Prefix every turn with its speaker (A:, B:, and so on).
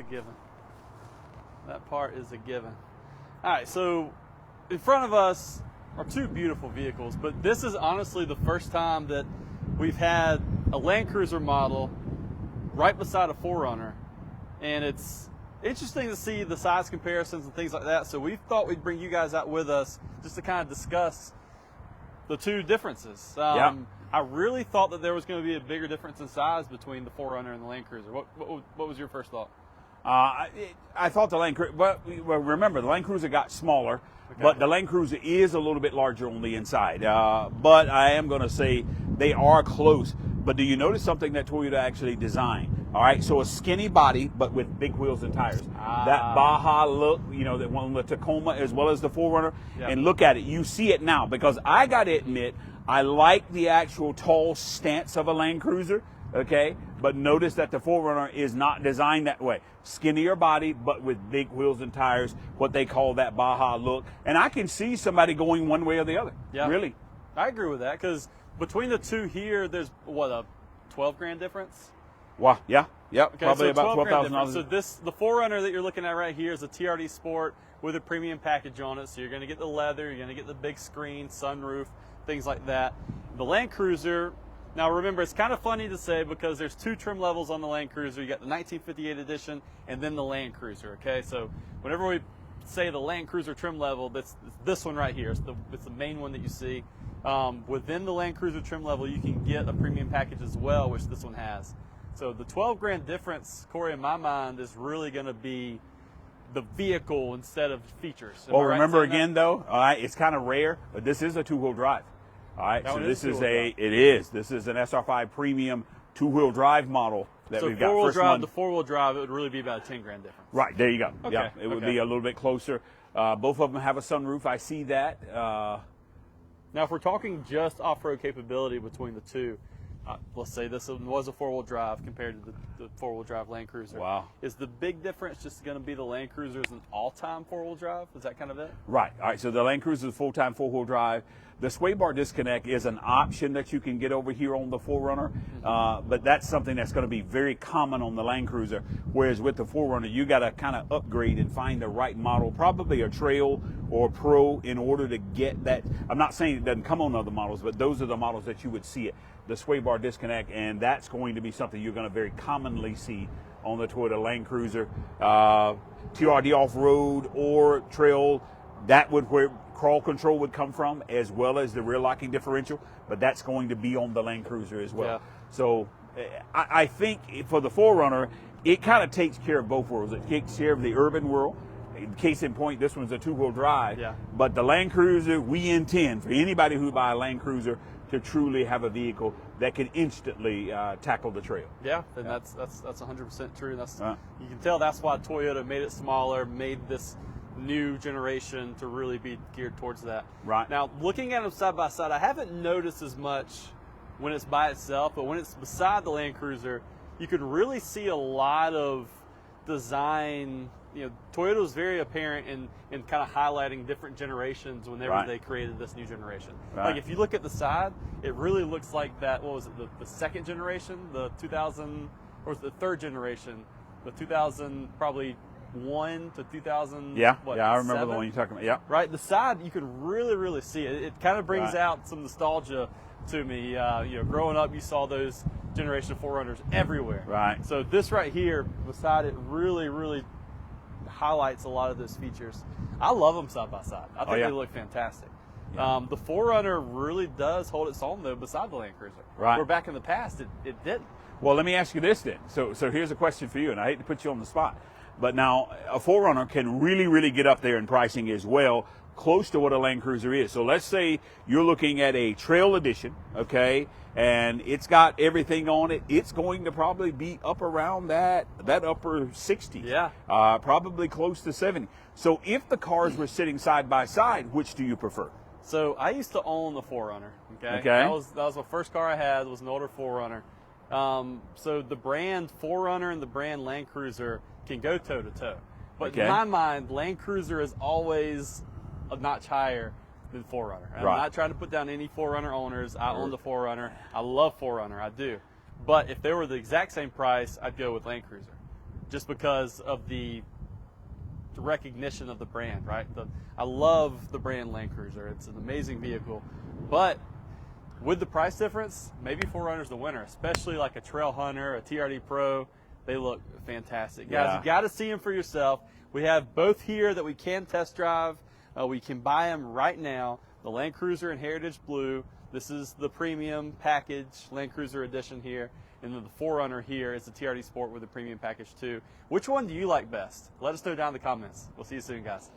A: a given. That part is a given. All right, so in front of us are two beautiful vehicles, but this is honestly the first time that we've had a Land Cruiser model right beside a 4Runner, and it's interesting to see the size comparisons and things like that. So we thought we'd bring you guys out with us just to kind of discuss the two differences. I really thought that there was going to be a bigger difference in size between the 4Runner and the Land Cruiser. What was your first thought?
B: I thought the Land Cruiser, well, remember, the Land Cruiser got smaller, but the Land Cruiser is a little bit larger on the inside. But I am going to say they are close. But do you notice something that Toyota actually designed? All right, so a skinny body, but with big wheels and tires. That Baja look, you know, that one on the Tacoma as well as the 4Runner. And look at it. You see it now, because I got to admit, I like the actual tall stance of a Land Cruiser, okay? But notice that the 4Runner is not designed that way. Skinnier body, but with big wheels and tires, what they call that Baja look. And I can see somebody going one way or the other, really.
A: I agree with that, because between the two here, there's, what, a 12 grand difference?
B: Wow, yeah,
A: Okay,
B: probably
A: so
B: about $12,000.
A: So the 4Runner that you're looking at right here is a TRD Sport with a premium package on it. So you're going to get the leather, you're going to get the big screen, sunroof, things like that. The Land Cruiser, now remember, it's kind of funny to say because there's two trim levels on the Land Cruiser. You got the 1958 edition and then the Land Cruiser, okay? So whenever we say the Land Cruiser trim level, that's this one right here. It's the main one that you see. Within the Land Cruiser trim level, you can get a premium package as well, which this one has. So the 12 grand difference, Corey, in my mind, is really going to be the vehicle instead of features.
B: Well, remember again, though, all right, it's kind of rare, but this is a two-wheel drive. All right, so this is this is an SR5 premium two-wheel drive model that we've got.
A: So four-wheel drive to four-wheel drive, it would really be about a 10 grand difference.
B: Right, there you go.
A: Okay.
B: Yeah, it would be a little bit closer. Both of them have a sunroof. I see that.
A: Now, if we're talking just off-road capability between the two, let's say this was a four-wheel drive compared to the four-wheel drive Land Cruiser.
B: Wow.
A: Is the big difference just going to be the Land Cruiser is an all-time four-wheel drive? Is that kind of it?
B: Right. All right, so the Land Cruiser is full-time four-wheel drive. The sway bar disconnect is an option that you can get over here on the 4Runner, but that's something that's going to be very common on the Land Cruiser, whereas with the 4Runner, you got to kind of upgrade and find the right model, probably a Trail or a Pro, in order to get that. I'm not saying it doesn't come on other models, but those are the models that you would see it, the sway bar disconnect, and that's going to be something you're going to very commonly see on the Toyota Land Cruiser. TRD off-road or Trail, that would where crawl control would come from, as well as the rear locking differential, but that's going to be on the Land Cruiser as well. So I think for the 4Runner, it kind of takes care of both worlds. It takes care of the urban world. Case in point, this one's a two-wheel drive, but the Land Cruiser, we intend for anybody who buy a Land Cruiser to truly have a vehicle that can instantly tackle the trail.
A: Yeah, and that's 100% true. You can tell that's why Toyota made it smaller, made this new generation to really be geared towards that.
B: Right.
A: Now, looking at them side by side, I haven't noticed as much when it's by itself, but when it's beside the Land Cruiser, you could really see a lot of design. You know, Toyota was very apparent in kind of highlighting different generations whenever they created this new generation. Like if you look at the side, it really looks like that, what was it, the second generation, the 2000, or the third generation, the 2000 probably 1 to 2000.
B: I remember the one you're talking about. Yeah.
A: Right, the side you could really see it. It kind of brings out some nostalgia to me. You know, growing up, you saw those generation 4Runners everywhere.
B: Right.
A: So this right here beside it really highlights a lot of those features. I love them side by side. I think they look fantastic. The 4Runner really does hold its own though beside the Land Cruiser.
B: Right.
A: Where back in the past it didn't.
B: Well, let me ask you this then. So here's a question for you, and I hate to put you on the spot, but now a 4Runner can really get up there in pricing as well, close to what a Land Cruiser is. So let's say you're looking at a Trail Edition, okay, and it's got everything on it. It's going to probably be up around that upper 60.
A: Yeah.
B: Probably close to 70. So if the cars were sitting side by side, which do you prefer?
A: So I used to own the 4Runner. Okay.
B: That
A: was my first car I had, was an older 4Runner. So the brand 4Runner and the brand Land Cruiser can go toe to toe. But in my mind, Land Cruiser is always a notch higher than 4Runner. I'm not trying to put down any 4Runner owners. I own the 4Runner. I love 4Runner. I do. But if they were the exact same price, I'd go with Land Cruiser. just because of the recognition of the brand, right? I love the brand Land Cruiser. It's an amazing vehicle, but with the price difference, maybe 4Runner's the winner, especially like a Trail Hunter, a TRD Pro. They look fantastic. Guys, you got to see them for yourself. We have both here that we can test drive. We can buy them right now. The Land Cruiser in Heritage Blue. This is the premium package, Land Cruiser edition here. And then the 4Runner here is the TRD Sport with the premium package too. Which one do you like best? Let us know down in the comments. We'll see you soon, guys.